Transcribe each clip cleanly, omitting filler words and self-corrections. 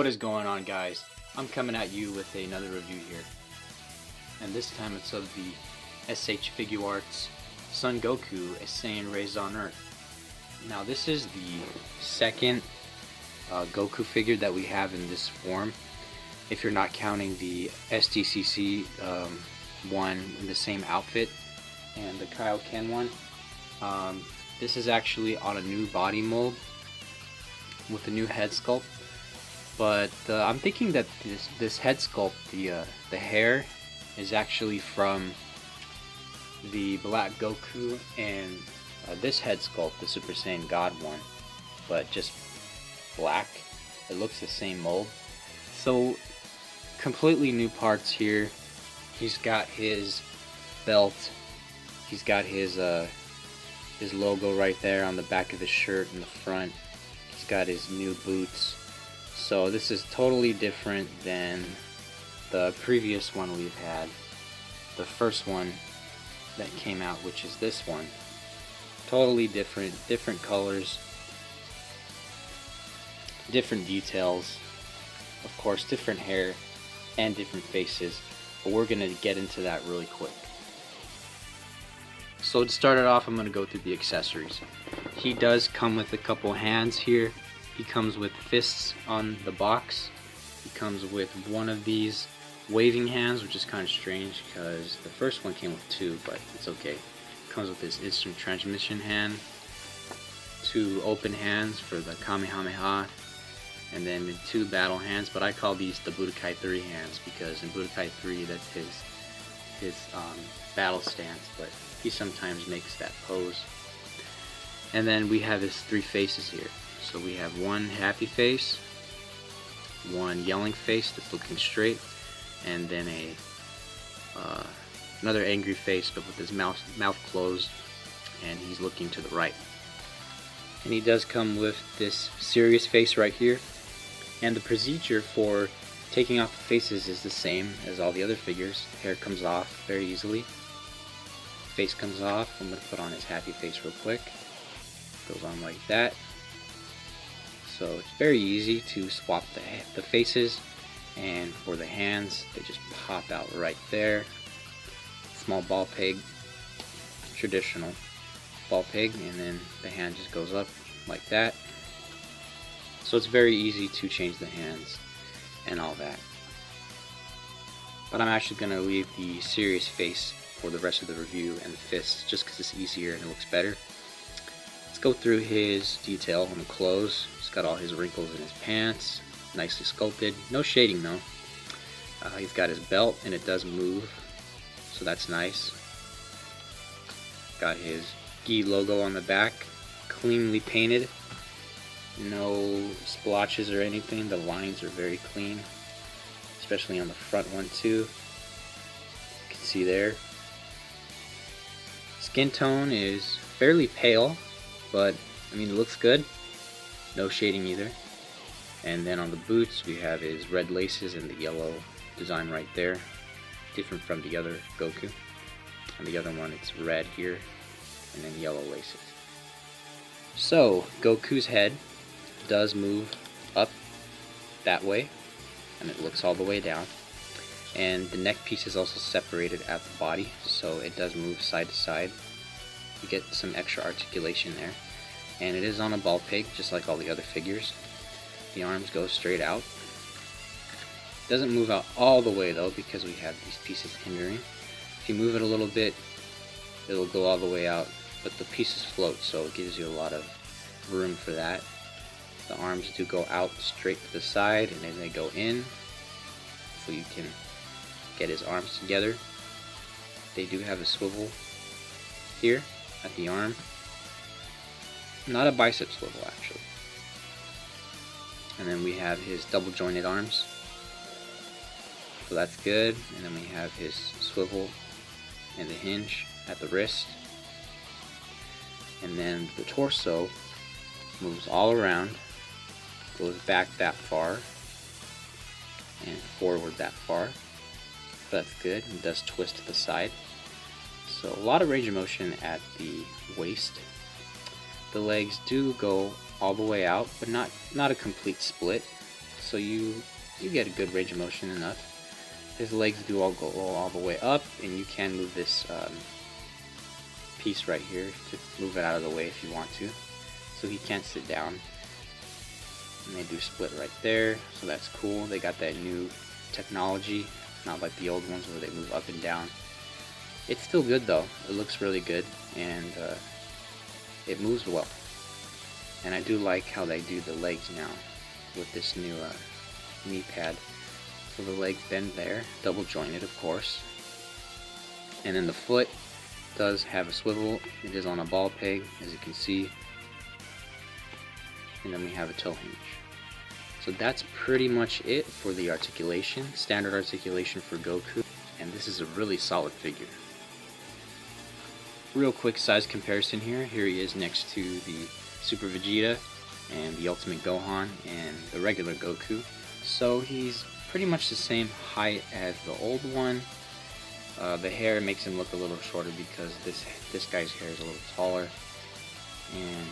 What is going on, guys? I'm coming at you with another review here, and this time it's of the SH Figuarts Son Goku, a Saiyan raised on Earth. Now this is the second Goku figure that we have in this form, if you're not counting the SDCC one in the same outfit and the Kaioken one. This is actually on a new body mold with a new head sculpt. But I'm thinking that this head sculpt, the hair, is actually from the Black Goku, and this head sculpt, the Super Saiyan God one, but just black. It looks the same mold. So completely new parts here. He's got his belt. He's got his logo right there on the back of his shirt in the front. He's got his new boots. So this is totally different than the previous one we've had, the first one that came out, which is this one. Totally different colors, different details, of course different hair and different faces, but we're gonna get into that really quick. So to start it off, I'm gonna go through the accessories. He does come with a couple hands here. He comes with fists on the box. He comes with one of these waving hands, which is kind of strange because the first one came with two, but it's okay. Comes with this instant transmission hand, two open hands for the Kamehameha, and then two battle hands, but I call these the Budokai 3 hands because in Budokai 3 that's his battle stance, but he sometimes makes that pose. And then we have his three faces here. So we have one happy face, one yelling face that's looking straight, and then another angry face but with his mouth closed, and he's looking to the right. And he does come with this serious face right here, and the procedure for taking off the faces is the same as all the other figures. The hair comes off very easily, face comes off. I'm going to put on his happy face real quick. Goes on like that. So it's very easy to swap the faces, and for the hands they just pop out right there. Small ball peg, traditional ball peg, and then the hand just goes up like that. So it's very easy to change the hands and all that. But I'm actually going to leave the serious face for the rest of the review and the fists just because it's easier and it looks better. Let's go through his detail on the clothes. He's got all his wrinkles in his pants, nicely sculpted. No shading though. He's got his belt and it does move, so that's nice. Got his gi logo on the back, cleanly painted. No splotches or anything. The lines are very clean, especially on the front one too. You can see there. Skin tone is fairly pale, but I mean it looks good. No shading either. And then on the boots we have his red laces and the yellow design right there, different from the other Goku. On the other one it's red here and then yellow laces. So Goku's head does move up that way, and it looks all the way down, and the neck piece is also separated at the body, so it does move side to side. You get some extra articulation there, and it is on a ball peg just like all the other figures. The arms go straight out. Doesn't move out all the way though because we have these pieces hindering. If you move it a little bit, it'll go all the way out, but the pieces float, so it gives you a lot of room for that. The arms do go out straight to the side, and then they go in, so you can get his arms together. They do have a swivel here at the arm. Not a bicep swivel actually. And then we have his double jointed arms, so that's good. And then we have his swivel and the hinge at the wrist. And then the torso moves all around, goes back that far and forward that far. So that's good. It does twist to the side. So a lot of range of motion at the waist. The legs do go all the way out, but not a complete split. so you get a good range of motion enough. His legs do all go all the way up, and you can move this piece right here to move it out of the way if you want to, so he can't sit down. And they do split right there, so that's cool. They got that new technology, not like the old ones where they move up and down. It's still good though. It looks really good, and it moves well. And I do like how they do the legs now with this new knee pad. So the legs bend there, double jointed of course. And then the foot does have a swivel. It is on a ball peg, as you can see. And then we have a toe hinge. So that's pretty much it for the articulation, standard articulation for Goku. And this is a really solid figure. Real quick size comparison here. Here he is next to the Super Vegeta and the Ultimate Gohan and the regular Goku. So he's pretty much the same height as the old one. The hair makes him look a little shorter because this guy's hair is a little taller. And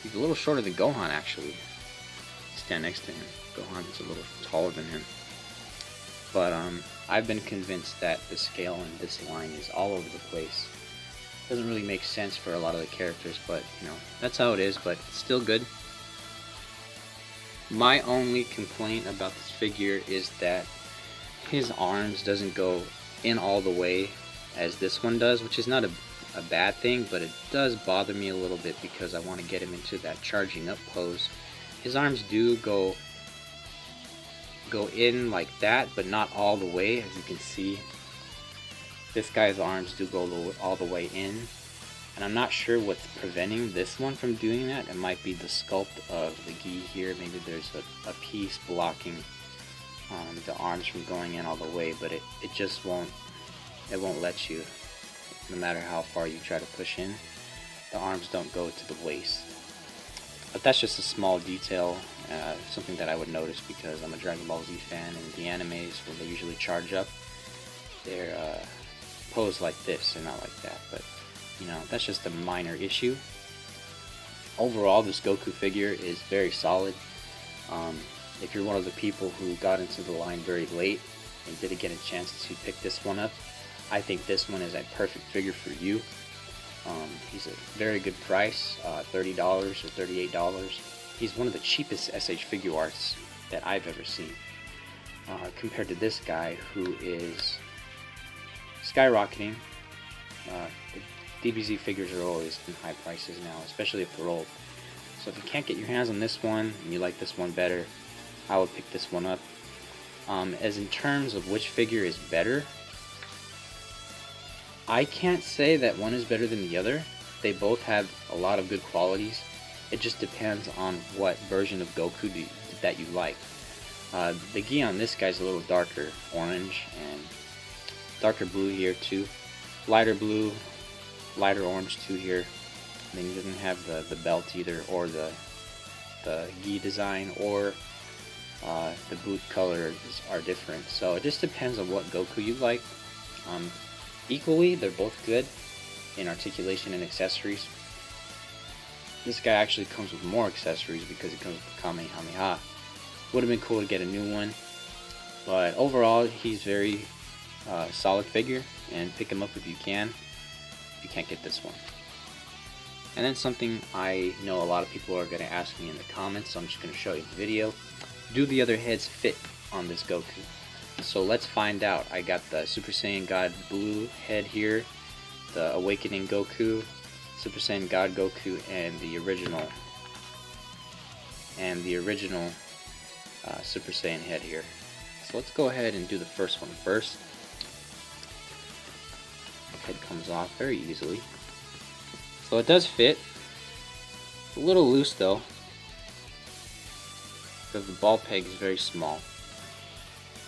he's a little shorter than Gohan actually. Stand next to him. Gohan is a little taller than him. But I've been convinced that the scale in this line is all over the place. Doesn't really make sense for a lot of the characters, but you know, that's how it is, but it's still good. My only complaint about this figure is that his arms doesn't go in all the way as this one does, which is not a bad thing, but it does bother me a little bit because I want to get him into that charging up pose. His arms do go in like that, but not all the way, as you can see. This guy's arms do go all the way in, and I'm not sure what's preventing this one from doing that. It might be the sculpt of the gi here. Maybe there's a piece blocking the arms from going in all the way, but it just won't let you, no matter how far you try to push in. The arms don't go to the waist. But that's just a small detail, something that I would notice because I'm a Dragon Ball Z fan, and the animes, when they usually charge up, they're posed like this and not like that. But you know, that's just a minor issue. Overall, this Goku figure is very solid. If you're one of the people who got into the line very late and didn't get a chance to pick this one up, I think this one is a perfect figure for you. He's a very good price, $30 or $38. He's one of the cheapest SH Figuarts that I've ever seen, compared to this guy who is skyrocketing. The DBZ figures are always in high prices now, especially if they're old. So if you can't get your hands on this one and you like this one better, I would pick this one up. As in terms of which figure is better, I can't say that one is better than the other. They both have a lot of good qualities. It just depends on what version of Goku that you like. The gi on this guy's a little darker orange and darker blue here too. Lighter blue, lighter orange too here. And then he doesn't have the belt either, or the gi design, or the boot colors are different. So it just depends on what Goku you like. Equally, they're both good in articulation and accessories. This guy actually comes with more accessories because it comes with Kamehameha. Would have been cool to get a new one, but overall he's very solid figure, and pick him up if you can, if you can't get this one. And then something I know a lot of people are going to ask me in the comments, so I'm just going to show you the video. Do the other heads fit on this Goku? So let's find out. I got the Super Saiyan God blue head here, the Awakening Goku, Super Saiyan God Goku, and the original Super Saiyan head here. So let's go ahead and do the first one first. The head comes off very easily. So it does fit. It's a little loose though, because the ball peg is very small.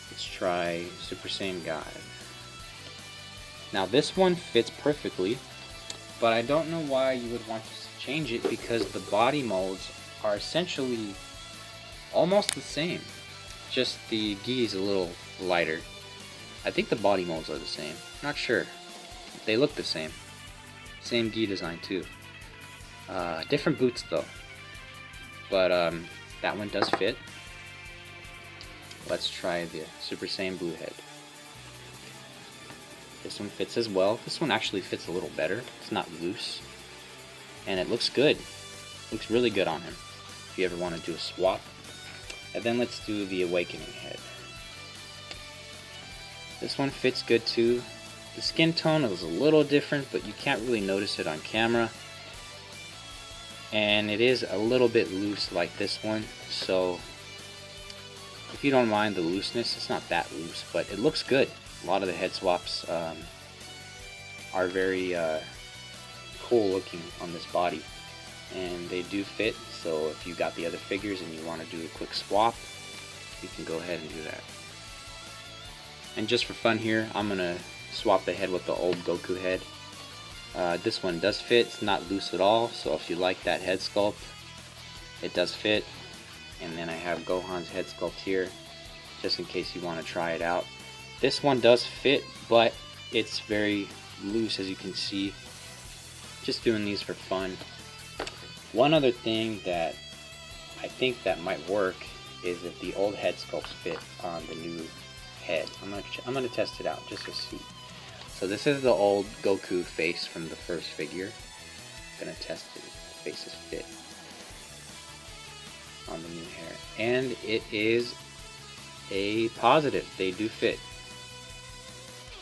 Let's try Super Saiyan God. Now this one fits perfectly, but I don't know why you would want to change it, because the body molds are essentially almost the same. Just the gi is a little lighter. I think the body molds are the same. Not sure. They look the same. Same gi design too. Different boots though. But that one does fit. let's try the Super Saiyan Blue head. This one fits as well. This one actually fits a little better. It's not loose. And it looks good. Looks really good on him, if you ever want to do a swap. And then let's do the Awakening head. This one fits good too. The skin tone is a little different, but you can't really notice it on camera. And it is a little bit loose like this one, so if you don't mind the looseness, it's not that loose, but it looks good. A lot of the head swaps are very cool looking on this body, and they do fit. So if you got the other figures and you want to do a quick swap, you can go ahead and do that. And just for fun here, I'm gonna swap the head with the old Goku head. This one does fit. It's not loose at all, so if you like that head sculpt, it does fit. And then I have Gohan's head sculpt here, just in case you want to try it out. This one does fit, but it's very loose, as you can see. Just doing these for fun. One other thing that I think that might work is if the old head sculpts fit on the new head. I'm gonna test it out just to see. So this is the old Goku face from the first figure. I'm gonna test it. The faces fit on the new hair, and it is a positive. They do fit.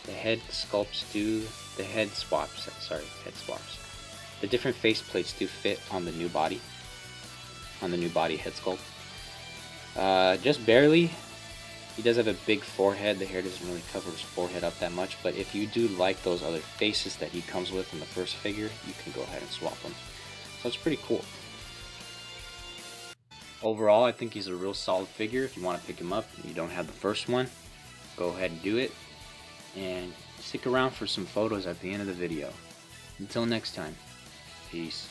The head sculpts do, the head swaps, sorry, head swaps. The different face plates do fit on the new body, head sculpt. Just barely. He does have a big forehead. The hair doesn't really cover his forehead up that much, but if you do like those other faces that he comes with in the first figure, you can go ahead and swap them. So it's pretty cool. Overall, I think he's a real solid figure. If you want to pick him up and you don't have the first one, go ahead and do it. And stick around for some photos at the end of the video. Until next time, peace.